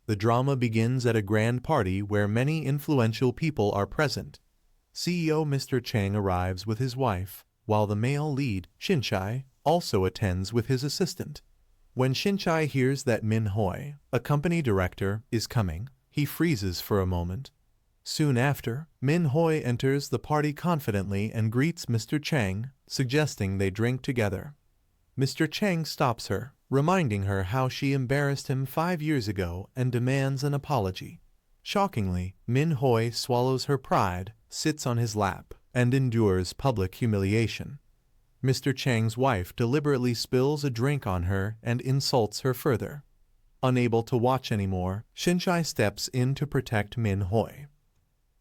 The drama begins at a grand party where many influential people are present. CEO Mr. Chang arrives with his wife, while the male lead, Shinchai, also attends with his assistant. When Shinchai hears that Min Hoi, a company director, is coming, he freezes for a moment. Soon after, Min Hoi enters the party confidently and greets Mr. Chang, suggesting they drink together. Mr. Chang stops her, reminding her how she embarrassed him 5 years ago and demands an apology. Shockingly, Min Hoi swallows her pride, sits on his lap, and endures public humiliation. Mr. Chang's wife deliberately spills a drink on her and insults her further. Unable to watch anymore, Shinchai steps in to protect Min Hoi.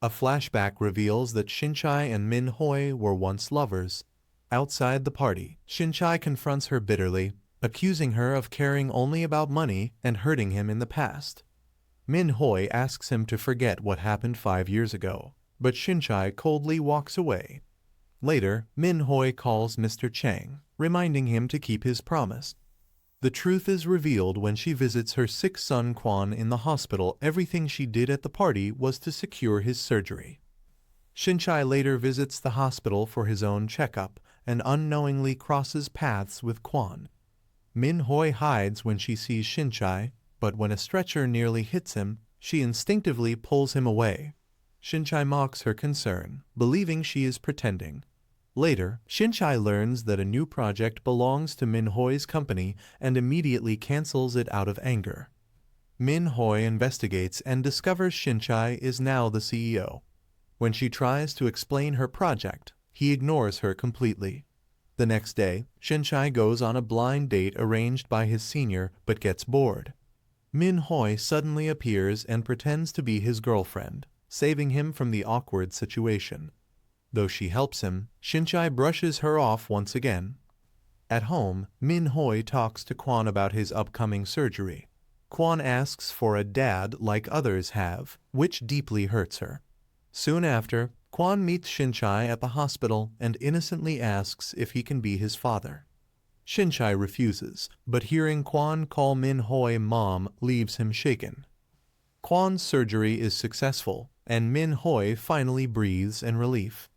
A flashback reveals that Shinchai and Min Hoi were once lovers. Outside the party, Shinchai confronts her bitterly, accusing her of caring only about money and hurting him in the past. Min Hoi asks him to forget what happened 5 years ago, but Shinchai coldly walks away. Later, Min Hoi calls Mr. Chang, reminding him to keep his promise. The truth is revealed when she visits her sick son Quan in the hospital. Everything she did at the party was to secure his surgery. Shinchai later visits the hospital for his own checkup and unknowingly crosses paths with Quan. Min Hoi hides when she sees Shinchai, but when a stretcher nearly hits him, she instinctively pulls him away. Shinchai mocks her concern, believing she is pretending. Later, Shinchai learns that a new project belongs to Min Hoi's company and immediately cancels it out of anger. Min Hoi investigates and discovers Shinchai is now the CEO. When she tries to explain her project, he ignores her completely. The next day, Shinchai goes on a blind date arranged by his senior but gets bored. Min Hoi suddenly appears and pretends to be his girlfriend, saving him from the awkward situation. Though she helps him, Shinchai brushes her off once again. At home, Min Hoi talks to Quan about his upcoming surgery. Quan asks for a dad like others have, which deeply hurts her. Soon after, Quan meets Shinchai at the hospital and innocently asks if he can be his father. Shinchai refuses, but hearing Quan call Min Hoi mom leaves him shaken. Quan's surgery is successful, and Min Hoi finally breathes in relief.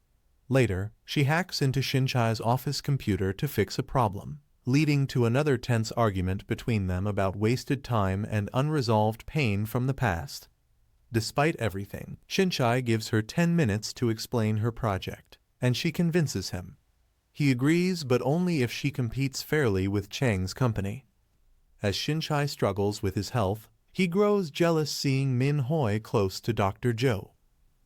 Later, she hacks into Shinchai's office computer to fix a problem, leading to another tense argument between them about wasted time and unresolved pain from the past. Despite everything, Shinchai gives her 10 minutes to explain her project, and she convinces him. He agrees, but only if she competes fairly with Chang's company. As Shinchai struggles with his health, he grows jealous seeing Min Hoi close to Dr. Zhou.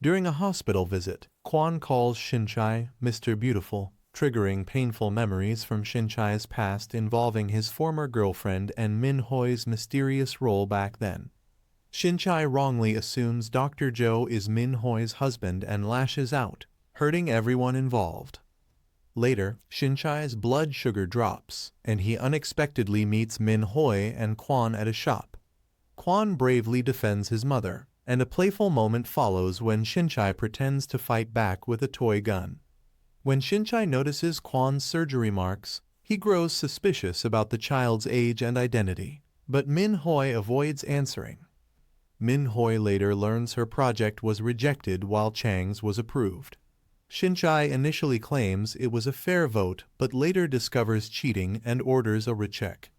During a hospital visit, Quan calls Shinchai Mr. Beautiful, triggering painful memories from Shinchai's past involving his former girlfriend and Min Hoi's mysterious role back then. Shinchai wrongly assumes Dr. Zhou is Min Hoi's husband and lashes out, hurting everyone involved. Later, Shinchai's blood sugar drops, and he unexpectedly meets Min Hoi and Quan at a shop. Quan bravely defends his mother, and a playful moment follows when Shinchai pretends to fight back with a toy gun. When Shinchai notices Quan's surgery marks, he grows suspicious about the child's age and identity, but Min Hoi avoids answering. Min Hoi later learns her project was rejected while Chang's was approved. Shinchai initially claims it was a fair vote but later discovers cheating and orders a recheck.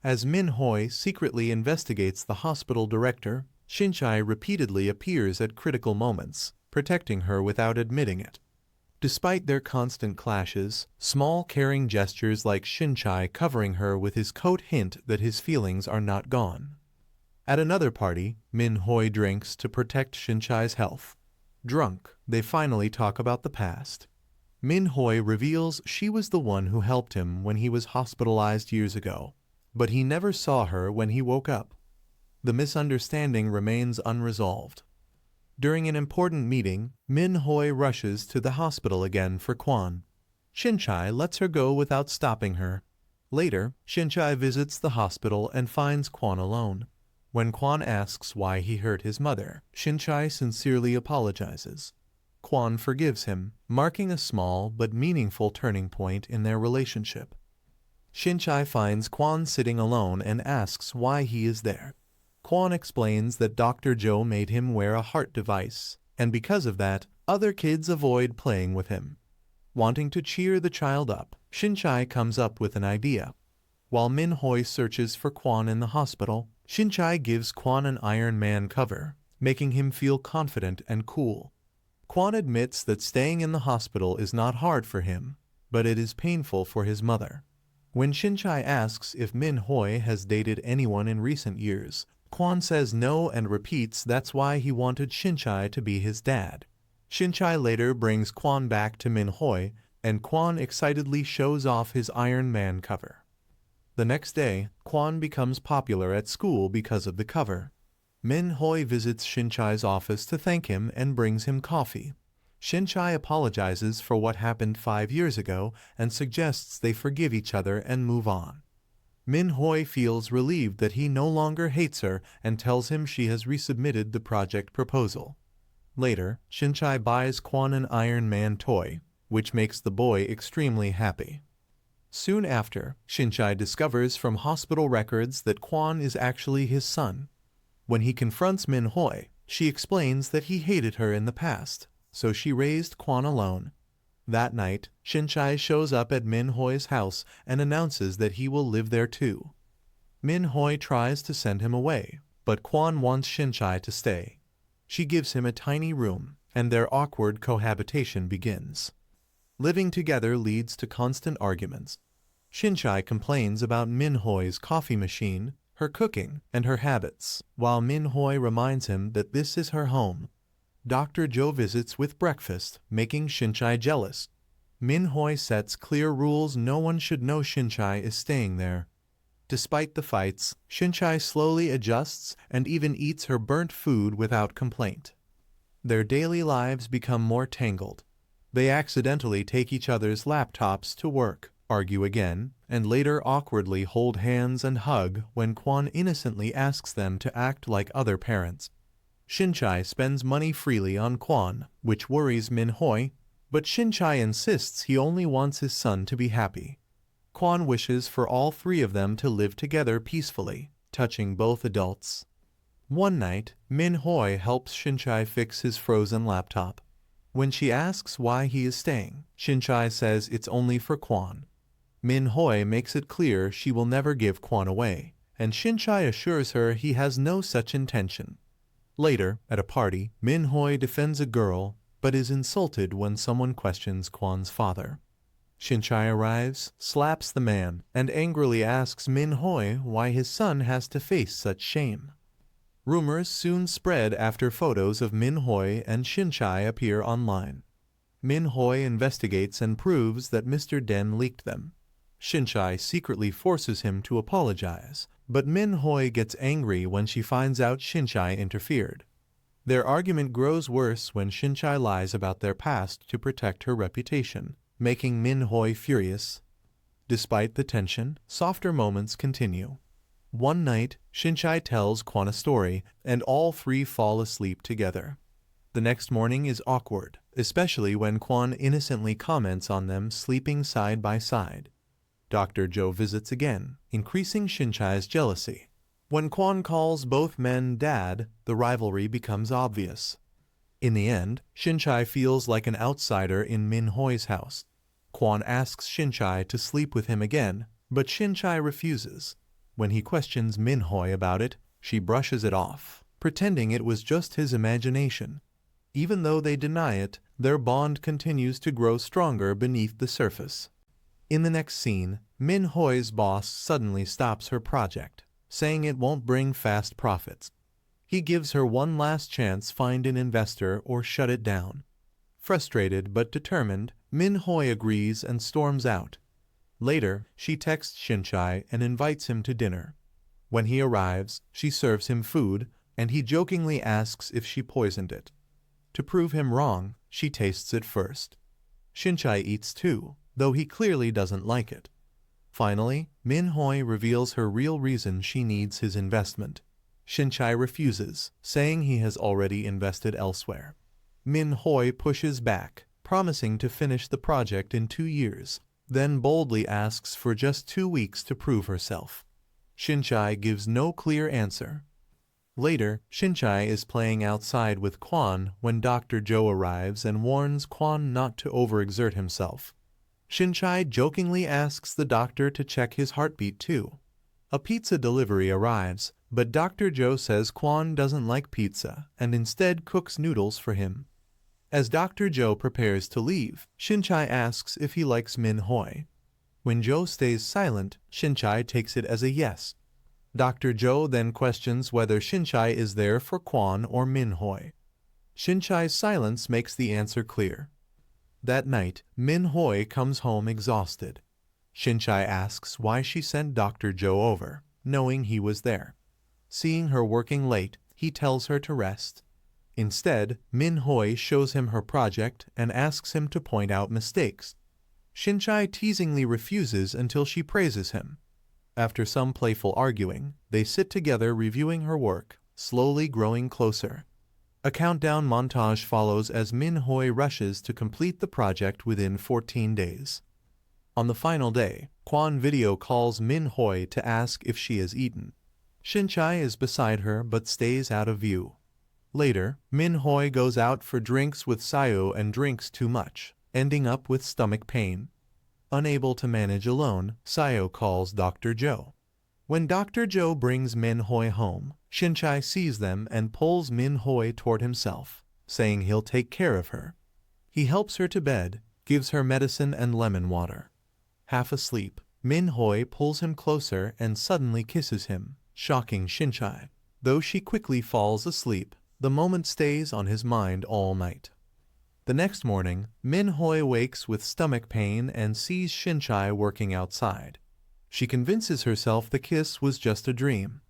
As Min Hoi secretly investigates the hospital director, Shinchai repeatedly appears at critical moments, protecting her without admitting it. Despite their constant clashes, small caring gestures like Shinchai covering her with his coat hint that his feelings are not gone. At another party, Min Hoi drinks to protect Shinchai's health. Drunk, they finally talk about the past. Min Hoi reveals she was the one who helped him when he was hospitalized years ago, but he never saw her when he woke up. The misunderstanding remains unresolved. During an important meeting, Min Hoi rushes to the hospital again for Quan. Shinchai lets her go without stopping her. Later, Shinchai visits the hospital and finds Quan alone. When Quan asks why he hurt his mother, Shinchai sincerely apologizes. Quan forgives him, marking a small but meaningful turning point in their relationship. Shinchai finds Quan sitting alone and asks why he is there. Kwon explains that Dr. Joe made him wear a heart device, and because of that, other kids avoid playing with him. Wanting to cheer the child up, Shinchai comes up with an idea. While Min-hoi searches for Kwon in the hospital, Shinchai gives Kwon an Iron Man cover, making him feel confident and cool. Kwon admits that staying in the hospital is not hard for him, but it is painful for his mother. When Shinchai asks if Min-hoi has dated anyone in recent years, Kwon says no and repeats that's why he wanted Shinchai to be his dad. Shinchai later brings Kwon back to Min-hoi, and Kwon excitedly shows off his Iron Man cover. The next day, Kwon becomes popular at school because of the cover. Min-hoi visits Shinchai's office to thank him and brings him coffee. Shinchai apologizes for what happened 5 years ago and suggests they forgive each other and move on. Min-hoi feels relieved that he no longer hates her and tells him she has resubmitted the project proposal. Later, Shinchai buys Kwon an Iron Man toy, which makes the boy extremely happy. Soon after, Shinchai discovers from hospital records that Kwon is actually his son. When he confronts Min-hoi, she explains that he hated her in the past, so she raised Kwon alone. That night, Shinchai shows up at Min-hoi's house and announces that he will live there too. Min-hoi tries to send him away, but Kwon wants Shinchai to stay. She gives him a tiny room, and their awkward cohabitation begins. Living together leads to constant arguments. Shinchai complains about Min-hoi's coffee machine, her cooking, and her habits, while Min-hoi reminds him that this is her home. Dr. Joe visits with breakfast, making Shinchai jealous. Min-hoi sets clear rules no one should know Shinchai is staying there. Despite the fights, Shinchai slowly adjusts and even eats her burnt food without complaint. Their daily lives become more tangled. They accidentally take each other's laptops to work, argue again, and later awkwardly hold hands and hug when Kwon innocently asks them to act like other parents. Shinchai spends money freely on Kwon, which worries Min-hoi, but Shinchai insists he only wants his son to be happy. Kwon wishes for all three of them to live together peacefully, touching both adults. One night, Min-hoi helps Shinchai fix his frozen laptop. When she asks why he is staying, Shinchai says it's only for Kwon. Min-hoi makes it clear she will never give Kwon away, and Shinchai assures her he has no such intention. Later, at a party, Min-hoi defends a girl, but is insulted when someone questions Kwon's father. Shinchai arrives, slaps the man, and angrily asks Min-hoi why his son has to face such shame. Rumors soon spread after photos of Min-hoi and Shinchai appear online. Min-hoi investigates and proves that Mr. Den leaked them. Shinchai secretly forces him to apologize, but Min-hoi gets angry when she finds out Shinchai interfered. Their argument grows worse when Shinchai lies about their past to protect her reputation, making Min-hoi furious. Despite the tension, softer moments continue. One night, Shinchai tells Kwon a story, and all three fall asleep together. The next morning is awkward, especially when Kwon innocently comments on them sleeping side by side. Dr. Joe visits again, increasing Shinchai's jealousy. When Kwon calls both men dad, the rivalry becomes obvious. In the end, Shinchai feels like an outsider in Min-hoi's house. Kwon asks Shinchai to sleep with him again, but Shinchai refuses. When he questions Min-hoi about it, she brushes it off, pretending it was just his imagination. Even though they deny it, their bond continues to grow stronger beneath the surface. In the next scene, Min-hoi's boss suddenly stops her project, saying it won't bring fast profits. He gives her one last chance: find an investor or shut it down. Frustrated but determined, Min-hoi agrees and storms out. Later, she texts Shinchai and invites him to dinner. When he arrives, she serves him food, and he jokingly asks if she poisoned it. To prove him wrong, she tastes it first. Shinchai eats too, though he clearly doesn't like it. Finally, Min-hoi reveals her real reason she needs his investment. Shinchai refuses, saying he has already invested elsewhere. Min-hoi pushes back, promising to finish the project in 2 years, then boldly asks for just 2 weeks to prove herself. Shinchai gives no clear answer. Later, Shinchai is playing outside with Kwon when Dr. Joe arrives and warns Kwon not to overexert himself. Shinchai jokingly asks the doctor to check his heartbeat too. A pizza delivery arrives, but Dr. Joe says Kwon doesn't like pizza and instead cooks noodles for him. As Dr. Joe prepares to leave, Shinchai asks if he likes Min Hoi. When Joe stays silent, Shinchai takes it as a yes. Dr. Joe then questions whether Shinchai is there for Kwon or Min Hoi. Shinchai's silence makes the answer clear. That night, Min Hoi comes home exhausted. Shinchai asks why she sent Dr. Joe over, knowing he was there. Seeing her working late, he tells her to rest. Instead, Min Hoi shows him her project and asks him to point out mistakes. Shinchai teasingly refuses until she praises him. After some playful arguing, they sit together reviewing her work, slowly growing closer. A countdown montage follows as Min Hoi rushes to complete the project within 14 days. On the final day, Kwon video calls Min Hoi to ask if she has eaten. Shinchai is beside her but stays out of view. Later, Min Hoi goes out for drinks with Sayo and drinks too much, ending up with stomach pain. Unable to manage alone, Sayo calls Dr. Joe. When Dr. Joe brings Min Hoi home, Shinchai sees them and pulls Min Hoi toward himself, saying he'll take care of her. He helps her to bed, gives her medicine and lemon water. Half asleep, Min Hoi pulls him closer and suddenly kisses him, shocking Shinchai. Though she quickly falls asleep, the moment stays on his mind all night. The next morning, Min Hoi wakes with stomach pain and sees Shinchai working outside. She convinces herself the kiss was just a dream.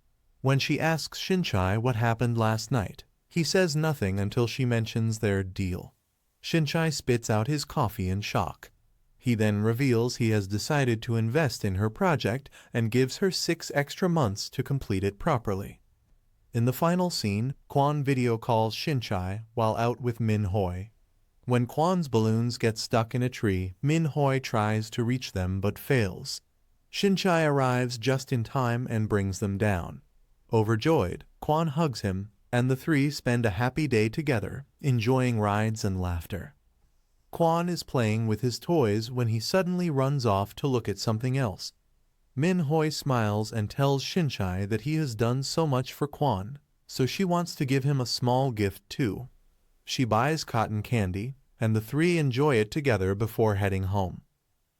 When she asks Shinchai what happened last night, he says nothing until she mentions their deal. Shinchai spits out his coffee in shock. He then reveals he has decided to invest in her project and gives her 6 extra months to complete it properly. In the final scene, Kwon video calls Shinchai while out with Min Hoi. When Kwon's balloons get stuck in a tree, Min Hoi tries to reach them but fails. Shinchai arrives just in time and brings them down. Overjoyed, Kwon hugs him, and the three spend a happy day together, enjoying rides and laughter. Kwon is playing with his toys when he suddenly runs off to look at something else. Min Hoi smiles and tells Shinchai that he has done so much for Kwon, so she wants to give him a small gift too. She buys cotton candy, and the three enjoy it together before heading home.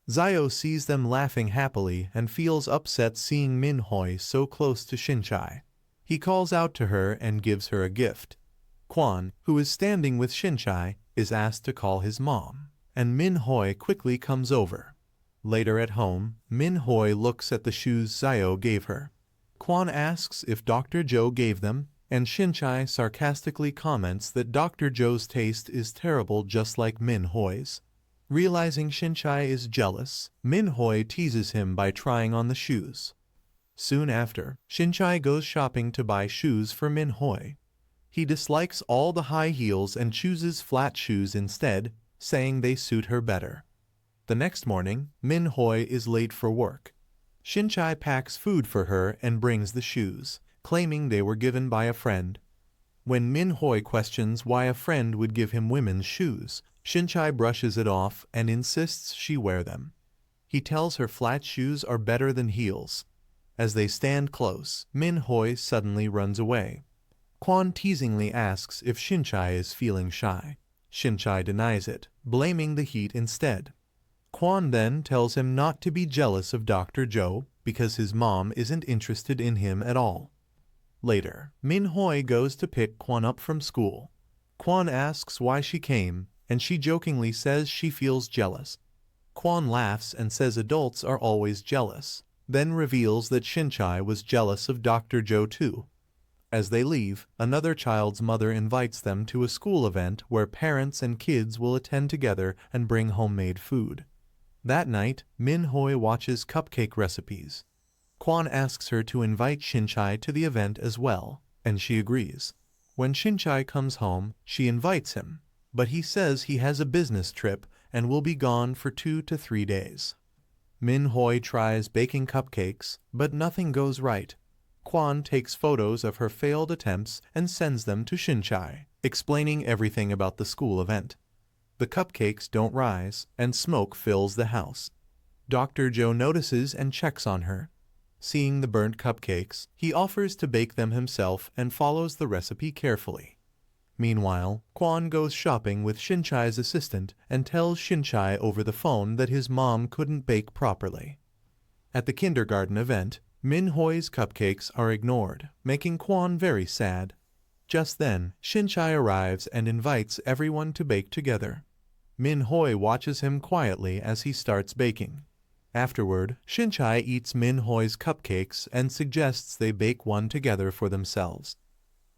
Zayo sees them laughing happily and feels upset seeing Min Hoi so close to Shinchai. He calls out to her and gives her a gift. Kwon, who is standing with Shinchai, is asked to call his mom, and Min Hoi quickly comes over. Later at home, Min Hoi looks at the shoes Zayo gave her. Kwon asks if Dr. Joe gave them, and Shinchai sarcastically comments that Dr. Joe's taste is terrible just like Min Hoi's. Realizing Shinchai is jealous, Min Hoi teases him by trying on the shoes. Soon after, Shinchai goes shopping to buy shoes for Min Hoi. He dislikes all the high heels and chooses flat shoes instead, saying they suit her better. The next morning, Min Hoi is late for work. Shinchai packs food for her and brings the shoes, claiming they were given by a friend. When Min Hoi questions why a friend would give him women's shoes, Shinchai brushes it off and insists she wear them. He tells her flat shoes are better than heels. As they stand close, Min Hoi suddenly runs away. Kwon teasingly asks if Shinchai is feeling shy. Shinchai denies it, blaming the heat instead. Kwon then tells him not to be jealous of Dr. Joe because his mom isn't interested in him at all. Later, Min Hoi goes to pick Kwon up from school. Kwon asks why she came, and she jokingly says she feels jealous. Kwon laughs and says adults are always jealous, then reveals that Shinchai was jealous of Dr. Joe too. As they leave, another child's mother invites them to a school event where parents and kids will attend together and bring homemade food. That night, Min Hoi watches cupcake recipes. Kwon asks her to invite Shinchai to the event as well, and she agrees. When Shinchai comes home, she invites him, but he says he has a business trip and will be gone for 2 to 3 days. Min Hoi tries baking cupcakes, but nothing goes right. Kwan takes photos of her failed attempts and sends them to Shinchai, explaining everything about the school event. The cupcakes don't rise, and smoke fills the house. Dr. Joe notices and checks on her. Seeing the burnt cupcakes, he offers to bake them himself and follows the recipe carefully. Meanwhile, Kwan goes shopping with Shinchai's assistant and tells Shinchai over the phone that his mom couldn't bake properly. At the kindergarten event, Min Hoi's cupcakes are ignored, making Kwan very sad. Just then, Shinchai arrives and invites everyone to bake together. Min Hoi watches him quietly as he starts baking. Afterward, Shinchai eats Min Hoi's cupcakes and suggests they bake one together for themselves.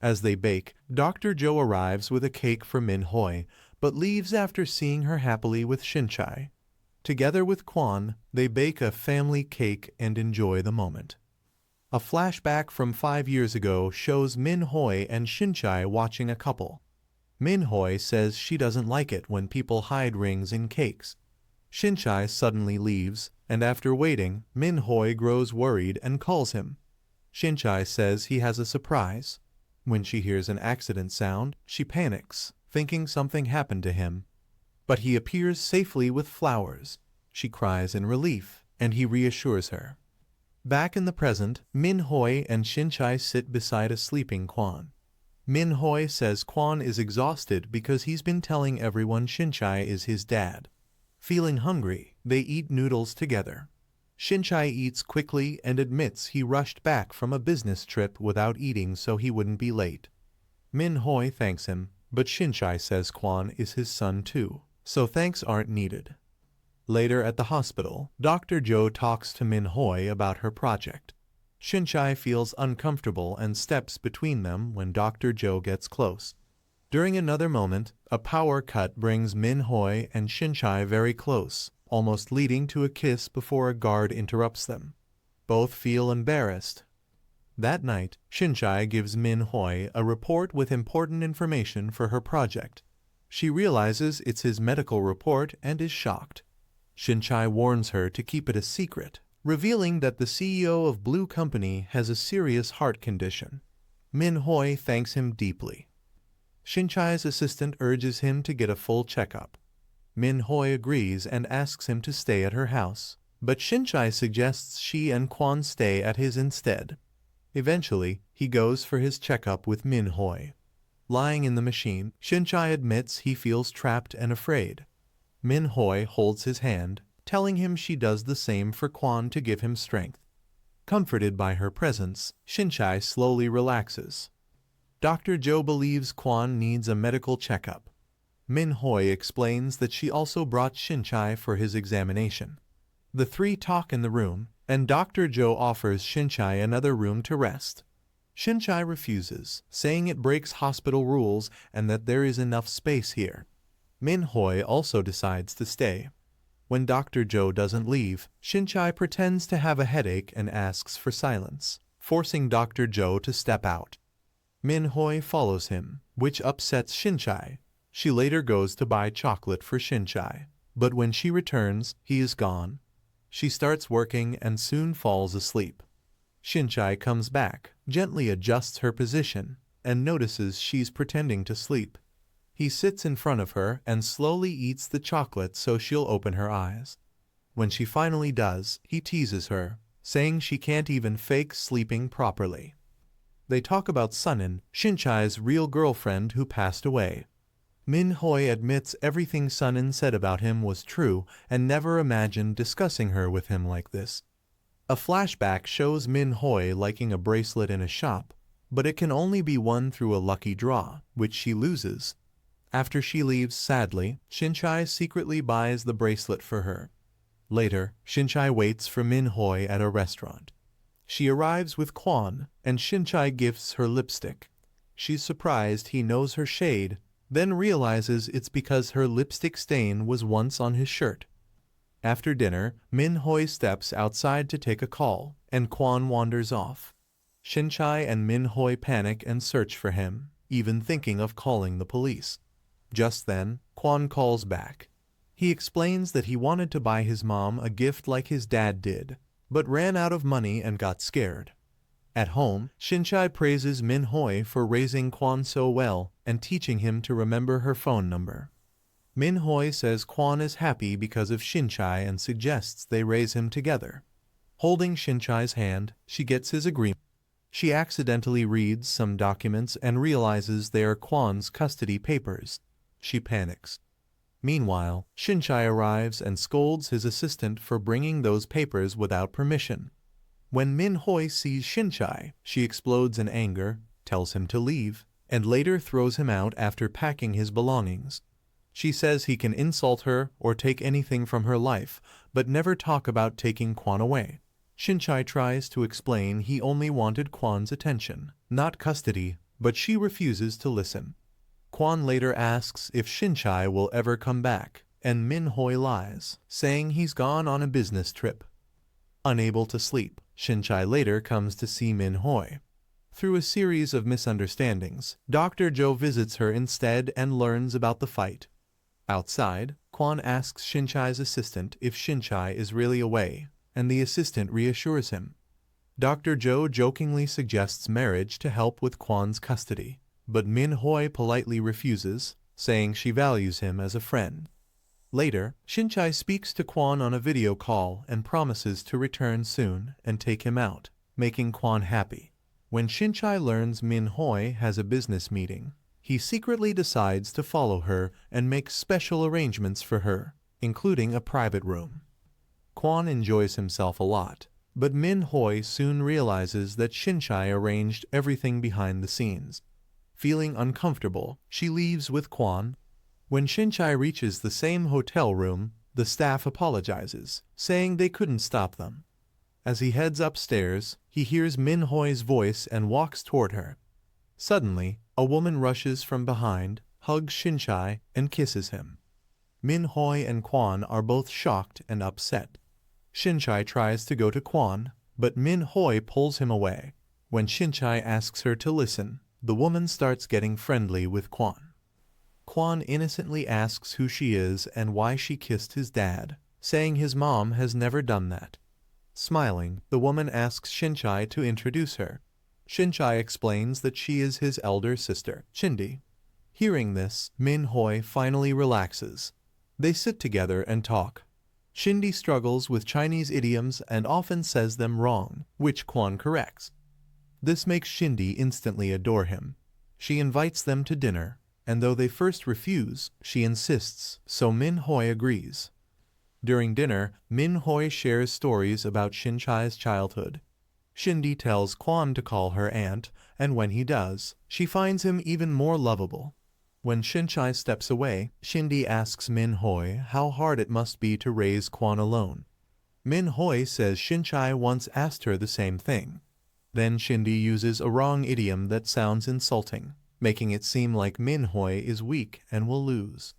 As they bake, Dr. Joe arrives with a cake for Min Hoi, but leaves after seeing her happily with Shinchai. Together with Kwan, they bake a family cake and enjoy the moment. A flashback from 5 years ago shows Min Hoi and Shinchai watching a couple. Min Hoi says she doesn't like it when people hide rings in cakes. Shinchai suddenly leaves, and after waiting, Min Hoi grows worried and calls him. Shinchai says he has a surprise. When she hears an accident sound, she panics, thinking something happened to him. But he appears safely with flowers. She cries in relief, and he reassures her. Back in the present, Min Hoi and Shinchai sit beside a sleeping Kwan. Min Hoi says Kwan is exhausted because he's been telling everyone Shinchai is his dad. Feeling hungry, they eat noodles together. Shinchai eats quickly and admits he rushed back from a business trip without eating so he wouldn't be late. Min Hoi thanks him, but Shinchai says Kwan is his son too, so thanks aren't needed. Later at the hospital, Dr. Joe talks to Min Hoi about her project. Shinchai feels uncomfortable and steps between them when Dr. Joe gets close. During another moment, a power cut brings Min Hoi and Shinchai very close, almost leading to a kiss before a guard interrupts them. Both feel embarrassed. That night, Shinchai gives Min Hoi a report with important information for her project. She realizes it's his medical report and is shocked. Shinchai warns her to keep it a secret, revealing that the CEO of Blue Company has a serious heart condition. Min Hoi thanks him deeply. Shinchai's assistant urges him to get a full checkup. Min Hoi agrees and asks him to stay at her house, but Shinchai suggests she and Kwan stay at his instead. Eventually, he goes for his checkup with Min Hoi. Lying in the machine, Shinchai admits he feels trapped and afraid. Min Hoi holds his hand, telling him she does the same for Kwan to give him strength. Comforted by her presence, Shinchai slowly relaxes. Dr. Joe believes Kwan needs a medical checkup. Min Hoi explains that she also brought Shinchai for his examination. The three talk in the room, and Dr. Joe offers Shinchai another room to rest. Shinchai refuses, saying it breaks hospital rules and that there is enough space here. Min Hoi also decides to stay. When Dr. Joe doesn't leave, Shinchai pretends to have a headache and asks for silence, forcing Dr. Joe to step out. Min Hoi follows him, which upsets Shinchai. She later goes to buy chocolate for Shinchai, but when she returns, he is gone. She starts working and soon falls asleep. Shinchai comes back, gently adjusts her position, and notices she's pretending to sleep. He sits in front of her and slowly eats the chocolate so she'll open her eyes. When she finally does, he teases her, saying she can't even fake sleeping properly. They talk about Sunin, Shinchai's real girlfriend who passed away. Min Hoi admits everything Sunin said about him was true and never imagined discussing her with him like this. A flashback shows Min Hoi liking a bracelet in a shop, but it can only be won through a lucky draw, which she loses. After she leaves sadly, Shinchai secretly buys the bracelet for her. Later, Shinchai waits for Min Hoi at a restaurant. She arrives with Kwan, and Shinchai gifts her lipstick. She's surprised he knows her shade, then realizes it's because her lipstick stain was once on his shirt. After dinner, Min Hoi steps outside to take a call, and Kwan wanders off. Shinchai and Min Hoi panic and search for him, even thinking of calling the police. Just then, Kwan calls back. He explains that he wanted to buy his mom a gift like his dad did, but ran out of money and got scared. At home, Shinchai praises Min Hoi for raising Quan so well and teaching him to remember her phone number. Min Hoi says Quan is happy because of Shinchai and suggests they raise him together. Holding Shinchai's hand, she gets his agreement. She accidentally reads some documents and realizes they are Quan's custody papers. She panics. Meanwhile, Shinchai arrives and scolds his assistant for bringing those papers without permission. When Min Hoi sees Shinchai, she explodes in anger, tells him to leave, and later throws him out after packing his belongings. She says he can insult her or take anything from her life, but never talk about taking Quan away. Shinchai tries to explain he only wanted Quan's attention, not custody, but she refuses to listen. Quan later asks if Shinchai will ever come back, and Min Hoi lies, saying he's gone on a business trip. Unable to sleep, Shinchai later comes to see Min Hoi. Through a series of misunderstandings, Dr. Zhou visits her instead and learns about the fight. Outside, Quan asks Shinchai's assistant if Shinchai is really away, and the assistant reassures him. Dr. Zhou jokingly suggests marriage to help with Quan's custody, but Min Hoi politely refuses, saying she values him as a friend. Later, Shinchai speaks to Quan on a video call and promises to return soon and take him out, making Quan happy. When Shinchai learns Min Hoi has a business meeting, he secretly decides to follow her and make special arrangements for her, including a private room. Quan enjoys himself a lot, but Min Hoi soon realizes that Shinchai arranged everything behind the scenes. Feeling uncomfortable, she leaves with Quan. When Shinchai reaches the same hotel room, the staff apologizes, saying they couldn't stop them. As he heads upstairs, he hears Min Hoi's voice and walks toward her. Suddenly, a woman rushes from behind, hugs Shinchai, and kisses him. Min Hoi and Quan are both shocked and upset. Shinchai tries to go to Quan, but Min Hoi pulls him away. When Shinchai asks her to listen, the woman starts getting friendly with Quan. Quan innocently asks who she is and why she kissed his dad, saying his mom has never done that. Smiling, the woman asks Shinchai to introduce her. Shinchai explains that she is his elder sister, Shindi. Hearing this, Min Hoi finally relaxes. They sit together and talk. Shindi struggles with Chinese idioms and often says them wrong, which Quan corrects. This makes Shindi instantly adore him. She invites them to dinner, and though they first refuse, she insists, so Min Hoi agrees. During dinner, Min Hoi shares stories about Shinchai's childhood. Shindi tells Quan to call her aunt, and when he does, she finds him even more lovable. When Shinchai steps away, Shindi asks Min Hoi how hard it must be to raise Quan alone. Min Hoi says Shinchai once asked her the same thing. Then Shindi uses a wrong idiom that sounds insulting, making it seem like Min Hoi is weak and will lose.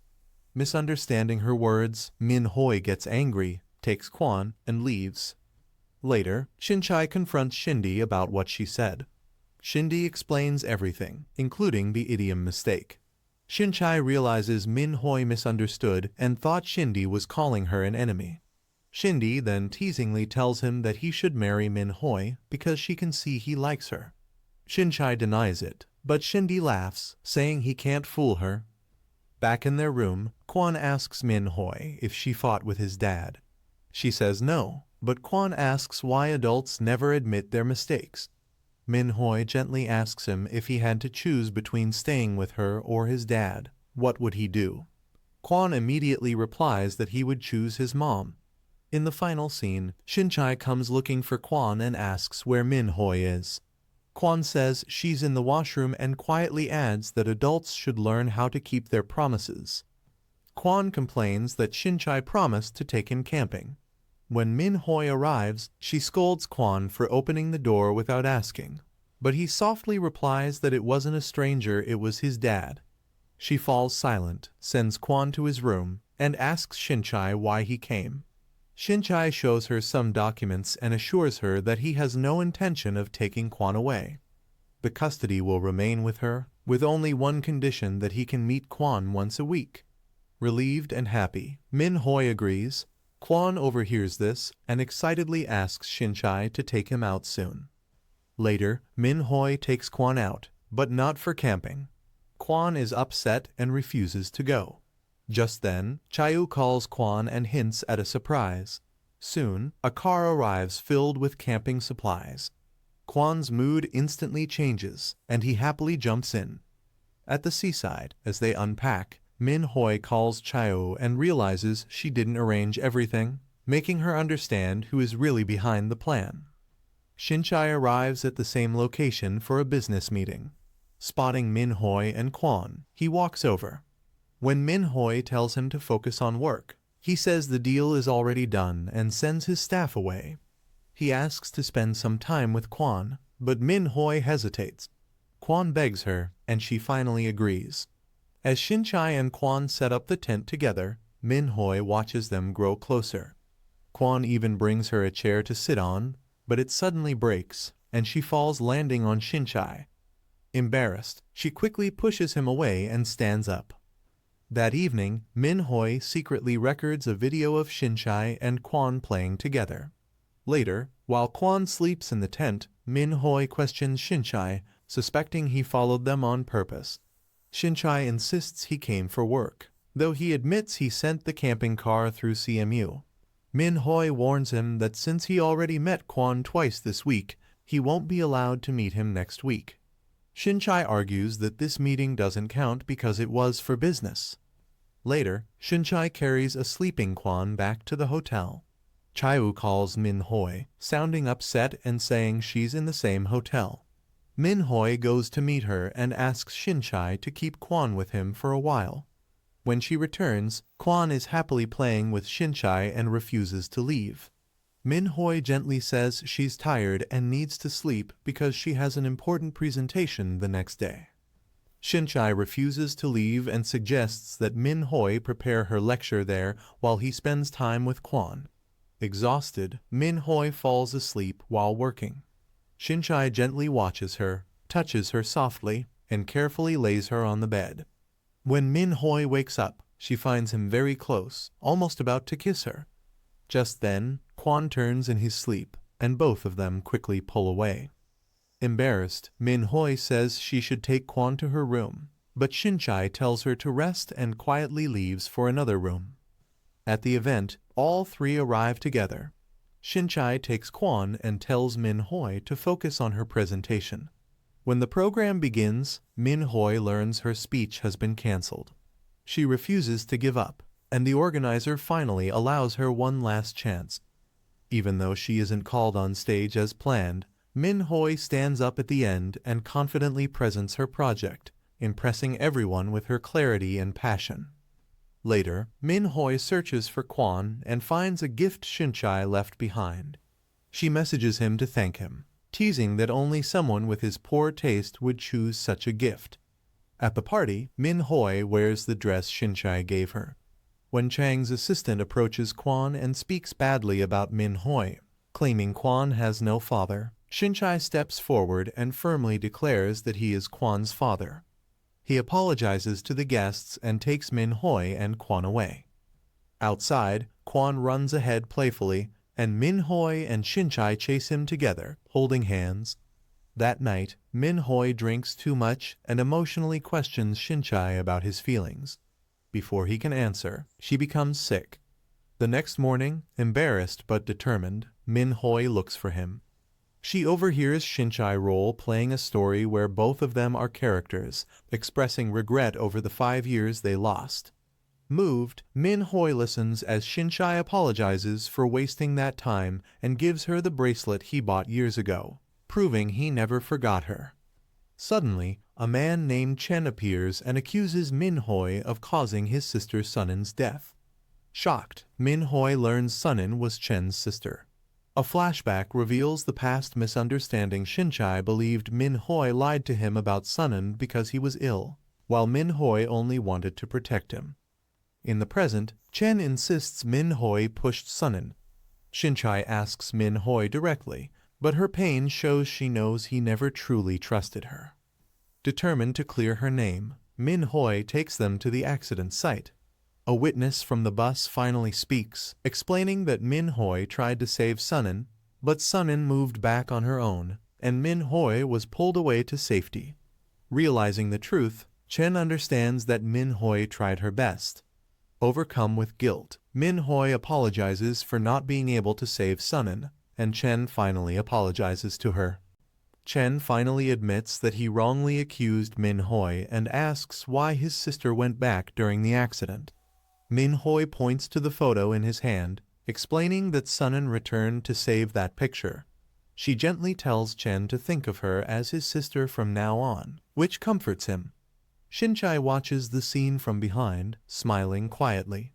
Misunderstanding her words, Min Hoi gets angry, takes Quan, and leaves. Later, Shinchai confronts Shindi about what she said. Shindi explains everything, including the idiom mistake. Shinchai realizes Min Hoi misunderstood and thought Shindi was calling her an enemy. Shindi then teasingly tells him that he should marry Min Hoi because she can see he likes her. Shinchai denies it, but Shindi laughs, saying he can't fool her. Back in their room, Quan asks Min Hoi if she fought with his dad. She says no, but Quan asks why adults never admit their mistakes. Min Hoi gently asks him if he had to choose between staying with her or his dad, what would he do? Quan immediately replies that he would choose his mom. In the final scene, Shinchai comes looking for Quan and asks where Min Hoi is. Quan says she's in the washroom and quietly adds that adults should learn how to keep their promises. Quan complains that Shinchai promised to take him camping. When Min Hoi arrives, she scolds Quan for opening the door without asking, but he softly replies that it wasn't a stranger, it was his dad. She falls silent, sends Quan to his room, and asks Shinchai why he came. Shinchai shows her some documents and assures her that he has no intention of taking Quan away. The custody will remain with her, with only one condition, that he can meet Quan once a week. Relieved and happy, Min Hoi agrees. Quan overhears this and excitedly asks Shinchai to take him out soon. Later, Min Hoi takes Kwon out, but not for camping. Kwon is upset and refuses to go. Just then, Chayu calls Kwon and hints at a surprise. Soon, a car arrives filled with camping supplies. Kwon's mood instantly changes, and he happily jumps in. At the seaside, as they unpack, Min Hoi calls Chayu and realizes she didn't arrange everything, making her understand who is really behind the plan. Shinchai arrives at the same location for a business meeting. Spotting Min Hoi and Kwon, he walks over. When Min Hoi tells him to focus on work, he says the deal is already done and sends his staff away. He asks to spend some time with Kwon, but Min Hoi hesitates. Kwon begs her, and she finally agrees. As Shinchai and Kwon set up the tent together, Min Hoi watches them grow closer. Kwon even brings her a chair to sit on, but it suddenly breaks, and she falls landing on Shinchai. Embarrassed, she quickly pushes him away and stands up. That evening, Min Hoi secretly records a video of Shinchai and Kwon playing together. Later, while Kwon sleeps in the tent, Min Hoi questions Shinchai, suspecting he followed them on purpose. Shinchai insists he came for work, though he admits he sent the camping car through CMU. Min Hoi warns him that since he already met Kwon twice this week, he won't be allowed to meet him next week. Shinchai argues that this meeting doesn't count because it was for business. Later, Shinchai carries a sleeping Kwon back to the hotel. Chayu calls Min Hoi, sounding upset and saying she's in the same hotel. Min Hoi goes to meet her and asks Shinchai to keep Kwon with him for a while. When she returns, Kwon is happily playing with Shinchai and refuses to leave. Min Hoi gently says she's tired and needs to sleep because she has an important presentation the next day. Shinchai refuses to leave and suggests that Min Hoi prepare her lecture there while he spends time with Kwon. Exhausted, Min Hoi falls asleep while working. Shinchai gently watches her, touches her softly, and carefully lays her on the bed. When Min Hoi wakes up, she finds him very close, almost about to kiss her. Just then, Kwon turns in his sleep, and both of them quickly pull away. Embarrassed, Min Hoi says she should take Kwon to her room, but Shinchai tells her to rest and quietly leaves for another room. At the event, all three arrive together. Shinchai takes Kwon and tells Min Hoi to focus on her presentation. When the program begins, Min Hoi learns her speech has been cancelled. She refuses to give up, and the organizer finally allows her one last chance. Even though she isn't called on stage as planned, Min Hoi stands up at the end and confidently presents her project, impressing everyone with her clarity and passion. Later, Min Hoi searches for Kwon and finds a gift Shinchai left behind. She messages him to thank him, teasing that only someone with his poor taste would choose such a gift. At the party, Min Hoi wears the dress Shinchai gave her. When Chang's assistant approaches Kwon and speaks badly about Min Hoi, claiming Kwon has no father, Shinchai steps forward and firmly declares that he is Kwon's father. He apologizes to the guests and takes Min Hoi and Kwon away. Outside, Kwon runs ahead playfully, and Min Hoi and Shinchai chase him together, holding hands. That night, Min Hoi drinks too much and emotionally questions Shinchai about his feelings. Before he can answer, she becomes sick. The next morning, embarrassed but determined, Min Hoi looks for him. She overhears Shinchai role-playing a story where both of them are characters, expressing regret over the 5 years they lost. Moved, Min Hoi listens as Shinchai apologizes for wasting that time and gives her the bracelet he bought years ago, proving he never forgot her. Suddenly, a man named Chen appears and accuses Min Hoi of causing his sister Sunin's death. Shocked, Min Hoi learns Sunin was Chen's sister. A flashback reveals the past misunderstanding. Shinchai believed Min Hoi lied to him about Sunin because he was ill, while Min Hoi only wanted to protect him. In the present, Chen insists Min Hoi pushed Sunin. Shinchai asks Min Hoi directly, but her pain shows she knows he never truly trusted her. Determined to clear her name, Min Hoi takes them to the accident site. A witness from the bus finally speaks, explaining that Min Hoi tried to save Sunin, but Sunin moved back on her own, and Min Hoi was pulled away to safety. Realizing the truth, Chen understands that Min Hoi tried her best. Overcome with guilt, Min Hoi apologizes for not being able to save Sunan, and Chen finally apologizes to her. Chen finally admits that he wrongly accused Min Hoi and asks why his sister went back during the accident. Min Hoi points to the photo in his hand, explaining that Sunan returned to save that picture. She gently tells Chen to think of her as his sister from now on, which comforts him. Shinchai watches the scene from behind, smiling quietly.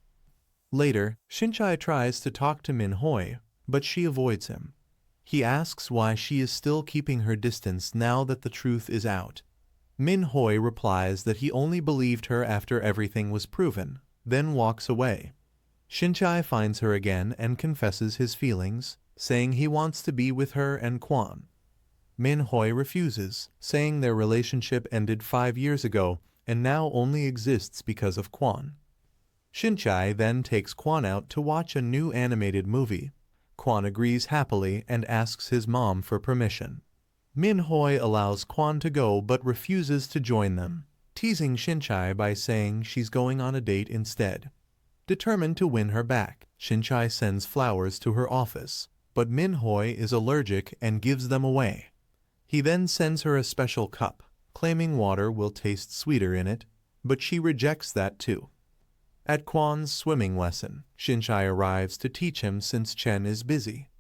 Later, Shinchai tries to talk to Min Hoi, but she avoids him. He asks why she is still keeping her distance now that the truth is out. Min Hoi replies that he only believed her after everything was proven, then walks away. Shinchai finds her again and confesses his feelings, saying he wants to be with her and Quan. Min Hoi refuses, saying their relationship ended 5 years ago and now only exists because of Quan. Shinchai then takes Quan out to watch a new animated movie. Quan agrees happily and asks his mom for permission. Min Hoi allows Quan to go but refuses to join them, teasing Shinchai by saying she's going on a date instead. Determined to win her back, Shinchai sends flowers to her office, but Min Hoi is allergic and gives them away. He then sends her a special cup, claiming water will taste sweeter in it, but she rejects that too. At Quan's swimming lesson, Shinchai arrives to teach him since Chen is busy.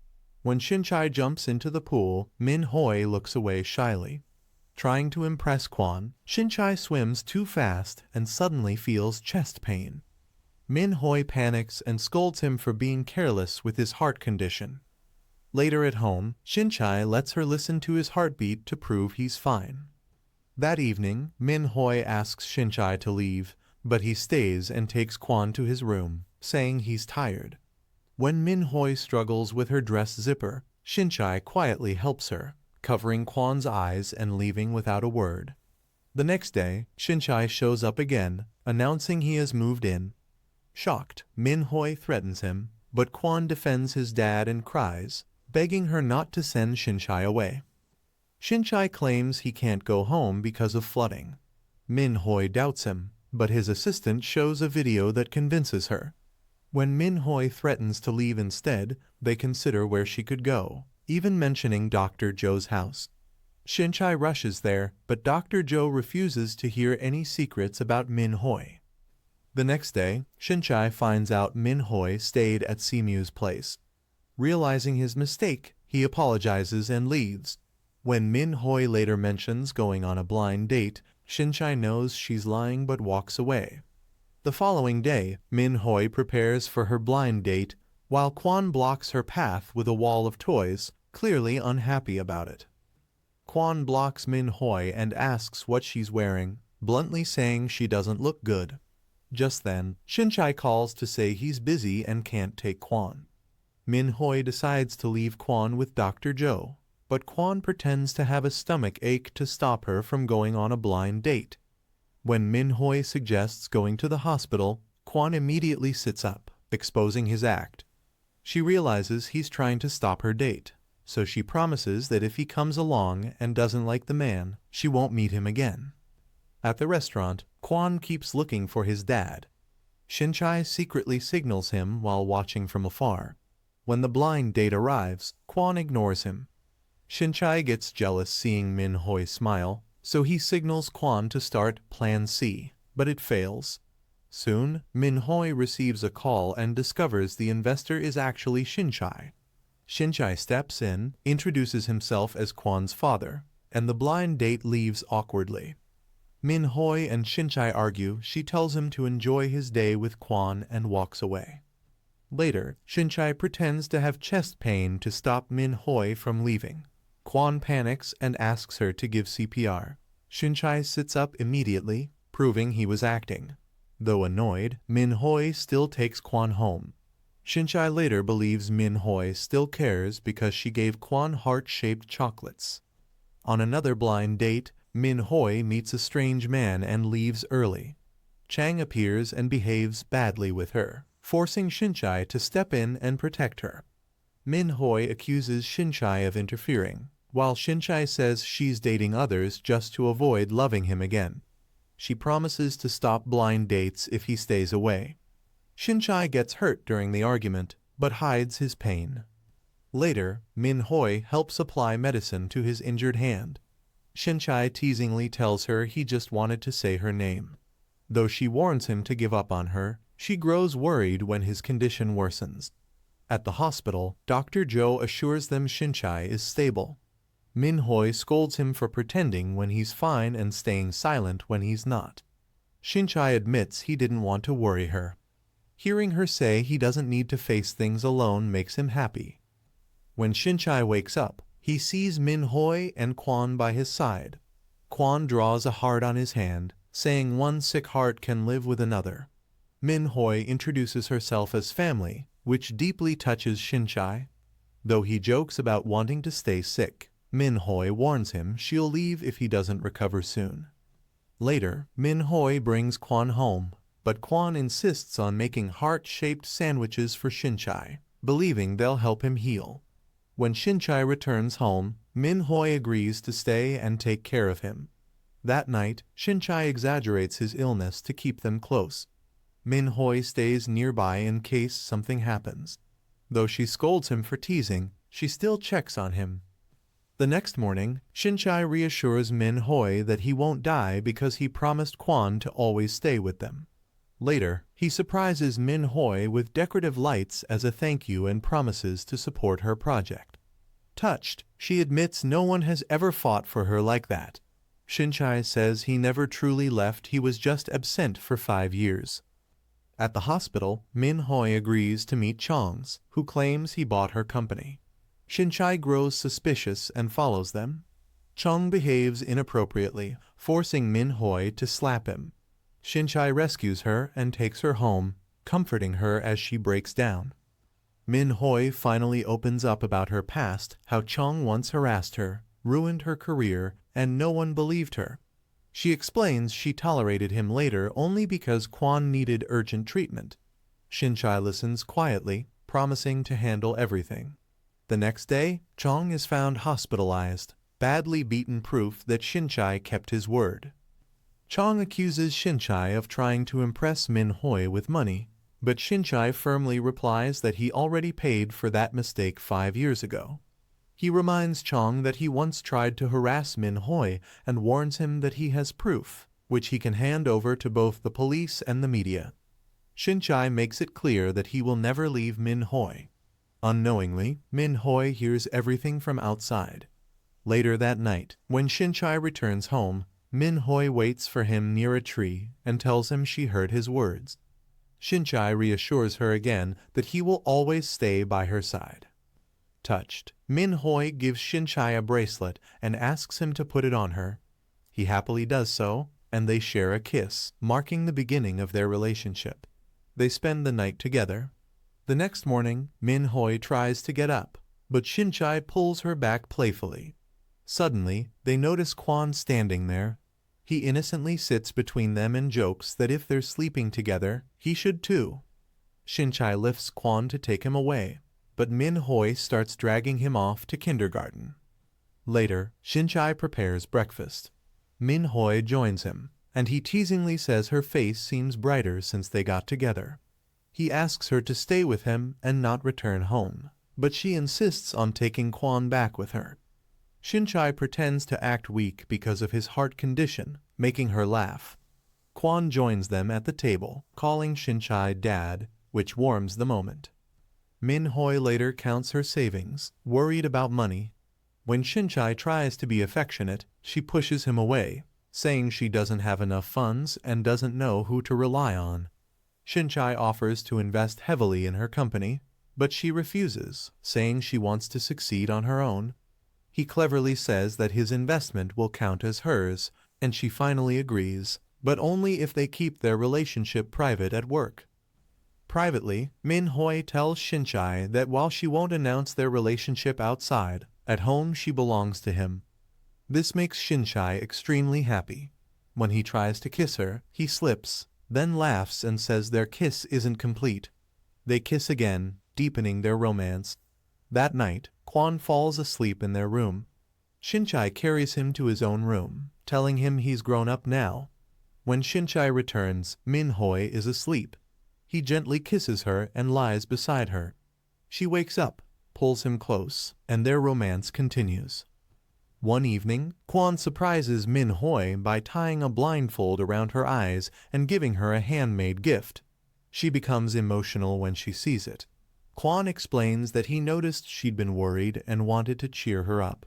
When Shinchai jumps into the pool, Min Hoi looks away shyly. Trying to impress Quan, Shinchai swims too fast and suddenly feels chest pain. Min Hoi panics and scolds him for being careless with his heart condition. Later at home, Shinchai lets her listen to his heartbeat to prove he's fine. That evening, Min Hoi asks Shinchai to leave, but he stays and takes Quan to his room, saying he's tired. When Min Hoi struggles with her dress zipper, Shinchai quietly helps her, covering Quan's eyes and leaving without a word. The next day, Shinchai shows up again, announcing he has moved in. Shocked, Min Hoi threatens him, but Quan defends his dad and cries, begging her not to send Shinchai away. Shinchai claims he can't go home because of flooding. Min Hoi doubts him, but his assistant shows a video that convinces her. When Min Hoi threatens to leave instead, they consider where she could go, even mentioning Dr. Zhou's house. Shinchai rushes there, but Dr. Zhou refuses to hear any secrets about Min Hoi. The next day, Shinchai finds out Min Hoi stayed at Simu's place. Realizing his mistake, he apologizes and leaves. When Min Hoi later mentions going on a blind date, Shinchai knows she's lying but walks away. The following day, Min Hoi prepares for her blind date, while Quan blocks her path with a wall of toys, clearly unhappy about it. Quan blocks Min Hoi and asks what she's wearing, bluntly saying she doesn't look good. Just then, Shinchai calls to say he's busy and can't take Quan. Min Hoi decides to leave Quan with Dr. Zhou, but Quan pretends to have a stomach ache to stop her from going on a blind date. When Min Hoi suggests going to the hospital, Quan immediately sits up, exposing his act. She realizes he's trying to stop her date, so she promises that if he comes along and doesn't like the man, she won't meet him again. At the restaurant, Quan keeps looking for his dad. Shinchai secretly signals him while watching from afar. When the blind date arrives, Quan ignores him. Shinchai gets jealous seeing Min Hoi smile, so he signals Quan to start Plan C, but it fails. Soon, Min Hoi receives a call and discovers the investor is actually Shinchai. Shinchai steps in, introduces himself as Quan's father, and the blind date leaves awkwardly. Min Hoi and Shinchai argue. She tells him to enjoy his day with Quan and walks away. Later, Shinchai pretends to have chest pain to stop Min Hoi from leaving. Quan panics and asks her to give CPR. Shinchai sits up immediately, proving he was acting. Though annoyed, Min Hoi still takes Quan home. Shinchai later believes Min Hoi still cares because she gave Quan heart-shaped chocolates. On another blind date, Min Hoi meets a strange man and leaves early. Chang appears and behaves badly with her, forcing Shinchai to step in and protect her. Min Hoi accuses Shinchai of interfering, while Shinchai says she's dating others just to avoid loving him again. She promises to stop blind dates if he stays away. Shinchai gets hurt during the argument, but hides his pain. Later, Min Hoi helps apply medicine to his injured hand. Shinchai teasingly tells her he just wanted to say her name. Though she warns him to give up on her, she grows worried when his condition worsens. At the hospital, Dr. Zhou assures them Shinchai is stable. Min Hoi scolds him for pretending when he's fine and staying silent when he's not. Shinchai admits he didn't want to worry her. Hearing her say he doesn't need to face things alone makes him happy. When Shinchai wakes up, he sees Min Hoi and Quan by his side. Quan draws a heart on his hand, saying one sick heart can live with another. Min Hoi introduces herself as family, which deeply touches Shinchai. Though he jokes about wanting to stay sick, Min Hoi warns him she'll leave if he doesn't recover soon. Later, Min Hoi brings Quan home, but Quan insists on making heart-shaped sandwiches for Shinchai, believing they'll help him heal. When Shinchai returns home, Min Hoi agrees to stay and take care of him. That night, Shinchai exaggerates his illness to keep them close. Min Hoi stays nearby in case something happens. Though she scolds him for teasing, she still checks on him. The next morning, Shinchai reassures Min Hoi that he won't die because he promised Quan to always stay with them. Later, he surprises Min Hoi with decorative lights as a thank you and promises to support her project. Touched, she admits no one has ever fought for her like that. Shinchai says he never truly left, he was just absent for 5 years. At the hospital, Min Hoi agrees to meet Chong's, who claims he bought her company. Shinchai grows suspicious and follows them. Chong behaves inappropriately, forcing Min Hoi to slap him. Shinchai rescues her and takes her home, comforting her as she breaks down. Min Hoi finally opens up about her past, how Chong once harassed her, ruined her career, and no one believed her. She explains she tolerated him later only because Quan needed urgent treatment. Shinchai listens quietly, promising to handle everything. The next day, Chong is found hospitalized, badly beaten, proof that Shinchai kept his word. Chong accuses Shinchai of trying to impress Min Hoi with money, but Shinchai firmly replies that he already paid for that mistake 5 years ago. He reminds Chong that he once tried to harass Min Hoi and warns him that he has proof, which he can hand over to both the police and the media. Shinchai makes it clear that he will never leave Min Hoi. Unknowingly, Min Hoi hears everything from outside. Later that night, when Shinchai returns home, Min Hoi waits for him near a tree and tells him she heard his words. Shinchai reassures her again that he will always stay by her side. Touched, Min Hoi gives Shinchai a bracelet and asks him to put it on her. He happily does so, and they share a kiss, marking the beginning of their relationship. They spend the night together. The next morning, Min Hoi tries to get up, but Shinchai pulls her back playfully. Suddenly, they notice Quan standing there. He innocently sits between them and jokes that if they're sleeping together, he should too. Shinchai lifts Quan to take him away, but Min Hoi starts dragging him off to kindergarten. Later, Shinchai prepares breakfast. Min Hoi joins him, and he teasingly says her face seems brighter since they got together. He asks her to stay with him and not return home, but she insists on taking Quan back with her. Shinchai pretends to act weak because of his heart condition, making her laugh. Quan joins them at the table, calling Shinchai dad, which warms the moment. Min Hoi later counts her savings, worried about money. When Shinchai tries to be affectionate, she pushes him away, saying she doesn't have enough funds and doesn't know who to rely on. Shinchai offers to invest heavily in her company, but she refuses, saying she wants to succeed on her own. He cleverly says that his investment will count as hers, and she finally agrees, but only if they keep their relationship private at work. Privately, Min Hoi tells Shinchai that while she won't announce their relationship outside, at home she belongs to him. This makes Shinchai extremely happy. When he tries to kiss her, he slips, then laughs and says their kiss isn't complete. They kiss again, deepening their romance. That night, Quan falls asleep in their room. Shinchai carries him to his own room, telling him he's grown up now. When Shinchai returns, Min-hoi is asleep. He gently kisses her and lies beside her. She wakes up, pulls him close, and their romance continues. One evening, Kwon surprises Min-hoi by tying a blindfold around her eyes and giving her a handmade gift. She becomes emotional when she sees it. Kwon explains that he noticed she'd been worried and wanted to cheer her up.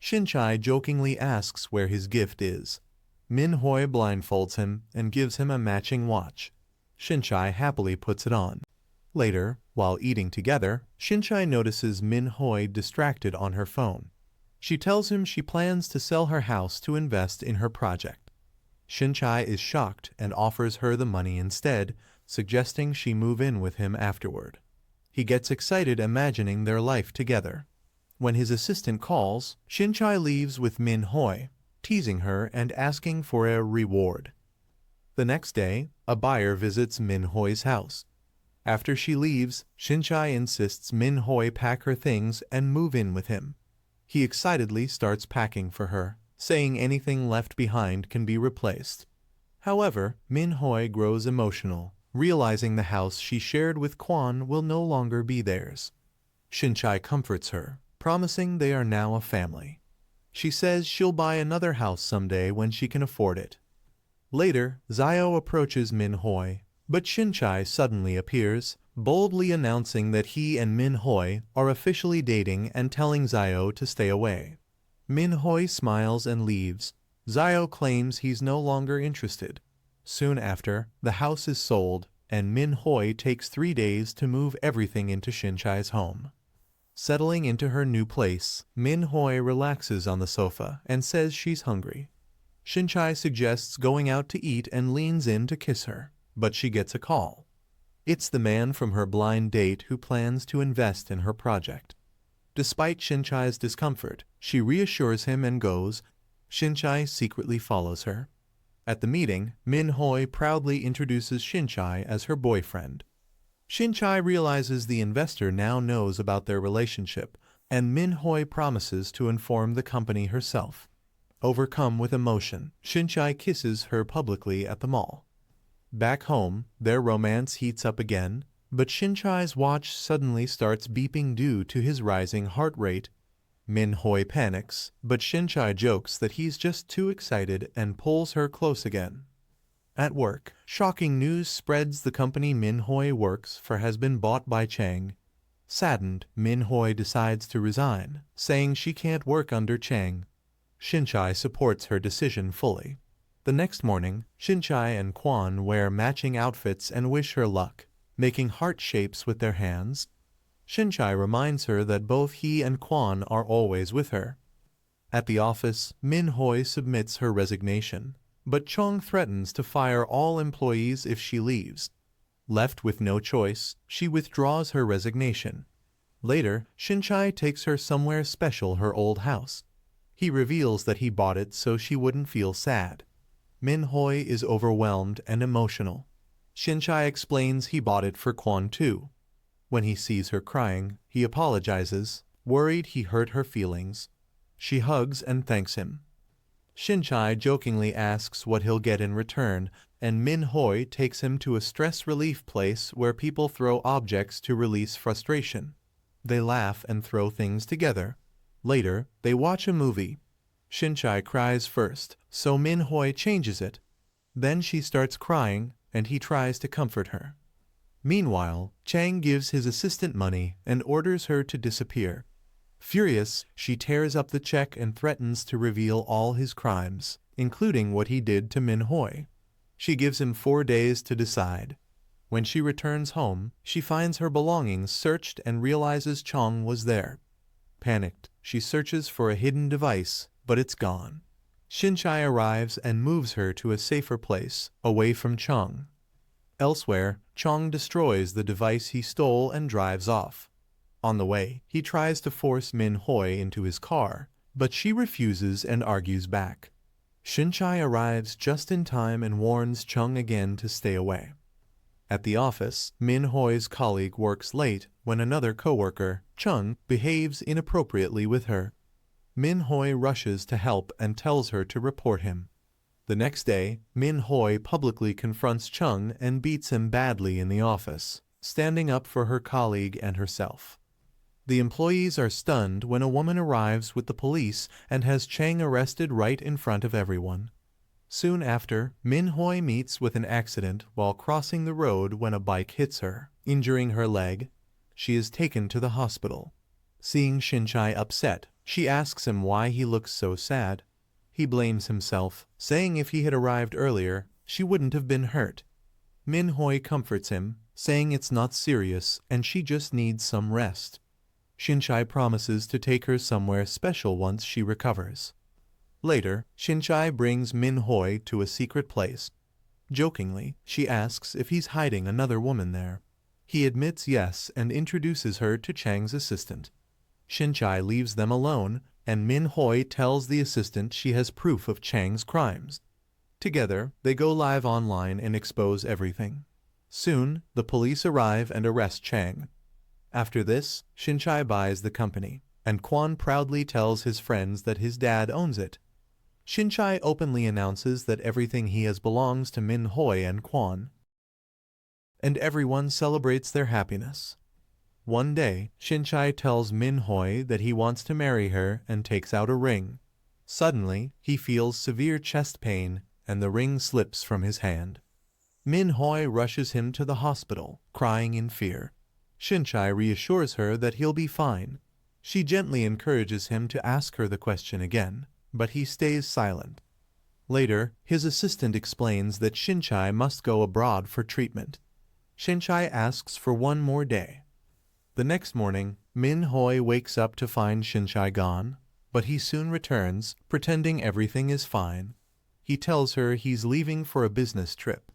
Shinchai jokingly asks where his gift is. Min-hoi blindfolds him and gives him a matching watch. Shinchai happily puts it on. Later, while eating together, Shinchai notices Min-hoi distracted on her phone. She tells him she plans to sell her house to invest in her project. Shinchai is shocked and offers her the money instead, suggesting she move in with him afterward. He gets excited imagining their life together. When his assistant calls, Shinchai leaves with Min-hoi, teasing her and asking for a reward. The next day, a buyer visits Min-hoi's house. After she leaves, Shinchai insists Min-hoi pack her things and move in with him. He excitedly starts packing for her, saying anything left behind can be replaced. However, Min-hoi grows emotional, realizing the house she shared with Kwon will no longer be theirs. Shinchai comforts her, promising they are now a family. She says she'll buy another house someday when she can afford it. Later, Zio approaches Min-hoi, but Shinchai suddenly appears, boldly announcing that he and Min-hoi are officially dating and telling Zio to stay away. Min-hoi smiles and leaves. Zio claims he's no longer interested. Soon after, the house is sold, and Min-hoi takes 3 days to move everything into Shinchai's home. Settling into her new place, Min-hoi relaxes on the sofa and says she's hungry. Shinchai suggests going out to eat and leans in to kiss her, but she gets a call. It's the man from her blind date who plans to invest in her project. Despite Shinchai's discomfort, she reassures him and goes. Shinchai secretly follows her. At the meeting, Min-hoi proudly introduces Shinchai as her boyfriend. Shinchai realizes the investor now knows about their relationship, and Min-hoi promises to inform the company herself. Overcome with emotion, Shinchai kisses her publicly at the mall. Back home, their romance heats up again, but Shinchai's watch suddenly starts beeping due to his rising heart rate. Min-hoi panics, but Shinchai jokes that he's just too excited and pulls her close again. At work, shocking news spreads the company Min-hoi works for has been bought by Chang. Saddened, Min-hoi decides to resign, saying she can't work under Chang. Shinchai supports her decision fully. The next morning, Shinchai and Kwon wear matching outfits and wish her luck, making heart shapes with their hands. Shinchai reminds her that both he and Kwon are always with her. At the office, Min-hoi submits her resignation, but Chung threatens to fire all employees if she leaves. Left with no choice, she withdraws her resignation. Later, Shinchai takes her somewhere special, her old house. He reveals that he bought it so she wouldn't feel sad. Min-hoi is overwhelmed and emotional. Shinchai explains he bought it for Kwon too. When he sees her crying, he apologizes, worried he hurt her feelings. She hugs and thanks him. Shinchai jokingly asks what he'll get in return, and Min-hoi takes him to a stress relief place where people throw objects to release frustration. They laugh and throw things together. Later, they watch a movie. Shinchai cries first, so Min-hoi changes it. Then she starts crying, and he tries to comfort her. Meanwhile, Chang gives his assistant money and orders her to disappear. Furious, she tears up the check and threatens to reveal all his crimes, including what he did to Min-hoi. She gives him 4 days to decide. When she returns home, she finds her belongings searched and realizes Chong was there. Panicked, she searches for a hidden device, but it's gone. Shinchai arrives and moves her to a safer place, away from Chong. Elsewhere, Chong destroys the device he stole and drives off. On the way, he tries to force Min-hoi into his car, but she refuses and argues back. Shinchai arrives just in time and warns Chung again to stay away. At the office, Min-hoi's colleague works late when another coworker, Chung, behaves inappropriately with her. Min Hoi rushes to help and tells her to report him. The next day, Min Hoi publicly confronts Chung and beats him badly in the office, standing up for her colleague and herself. The employees are stunned when a woman arrives with the police and has Chang arrested right in front of everyone. Soon after, Min Hoi meets with an accident while crossing the road when a bike hits her, injuring her leg. She is taken to the hospital. Seeing Shinchai upset, she asks him why he looks so sad. He blames himself, saying if he had arrived earlier, she wouldn't have been hurt. Min Hoi comforts him, saying it's not serious and she just needs some rest. Shinchai promises to take her somewhere special once she recovers. Later, Shinchai brings Min Hoi to a secret place. Jokingly, she asks if he's hiding another woman there. He admits yes and introduces her to Chang's assistant. Shinchai leaves them alone, and Min Hoi tells the assistant she has proof of Chang's crimes. Together, they go live online and expose everything. Soon, the police arrive and arrest Chang. After this, Shinchai buys the company, and Kwon proudly tells his friends that his dad owns it. Shinchai openly announces that everything he has belongs to Min Hoi and Kwon, and everyone celebrates their happiness. One day, Shinchai tells Min Hoi that he wants to marry her and takes out a ring. Suddenly, he feels severe chest pain, and the ring slips from his hand. Min Hoi rushes him to the hospital, crying in fear. Shinchai reassures her that he'll be fine. She gently encourages him to ask her the question again, but he stays silent. Later, his assistant explains that Shinchai must go abroad for treatment. Shinchai asks for one more day. The next morning, Min Hoi wakes up to find Shinchai gone, but he soon returns, pretending everything is fine. He tells her he's leaving for a business trip.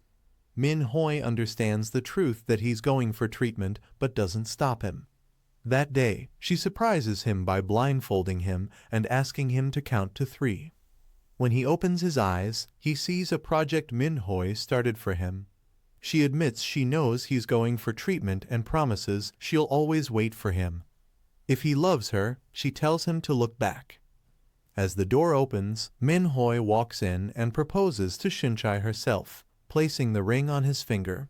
Min Hoi understands the truth that he's going for treatment but doesn't stop him. That day, she surprises him by blindfolding him and asking him to count to 3. When he opens his eyes, he sees a project Min Hoi started for him. She admits she knows he's going for treatment and promises she'll always wait for him. If he loves her, she tells him to look back. As the door opens, Min Hoi walks in and proposes to Shinchai herself, placing the ring on his finger.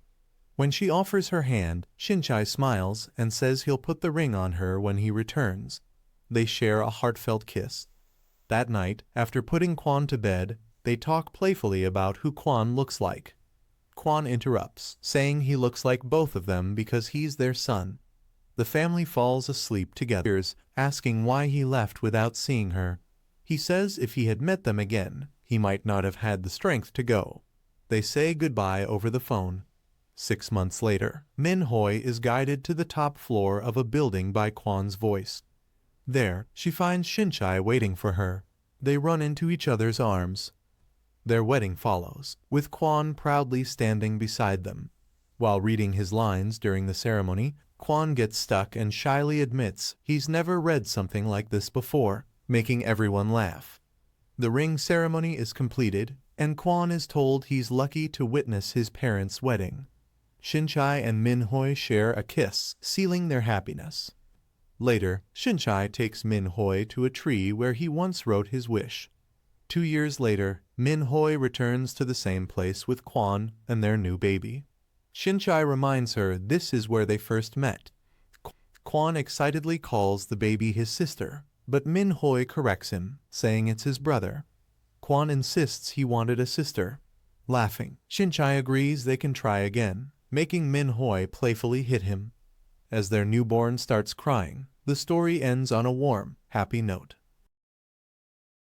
When she offers her hand, Shinchai smiles and says he'll put the ring on her when he returns. They share a heartfelt kiss. That night, after putting Kwon to bed, they talk playfully about who Kwon looks like. Kwon interrupts, saying he looks like both of them because he's their son. The family falls asleep together, asking why he left without seeing her. He says if he had met them again, he might not have had the strength to go. They say goodbye over the phone. 6 months later, Min Hoi is guided to the top floor of a building by Kwon's voice. There, she finds Shinchai waiting for her. They run into each other's arms. Their wedding follows, with Kwon proudly standing beside them. While reading his lines during the ceremony, Kwon gets stuck and shyly admits he's never read something like this before, making everyone laugh. The ring ceremony is completed, and Kwon is told he's lucky to witness his parents' wedding. Shinchai and Min Hoi share a kiss, sealing their happiness. Later, Shinchai takes Min Hoi to a tree where he once wrote his wish. 2 years later, Min Hoi returns to the same place with Kwon and their new baby. Shinchai reminds her this is where they first met. Kwon excitedly calls the baby his sister, but Min Hoi corrects him, saying it's his brother. Kwon insists he wanted a sister. Laughing, Shinchai agrees they can try again, making Min Hoi playfully hit him. As their newborn starts crying, the story ends on a warm, happy note.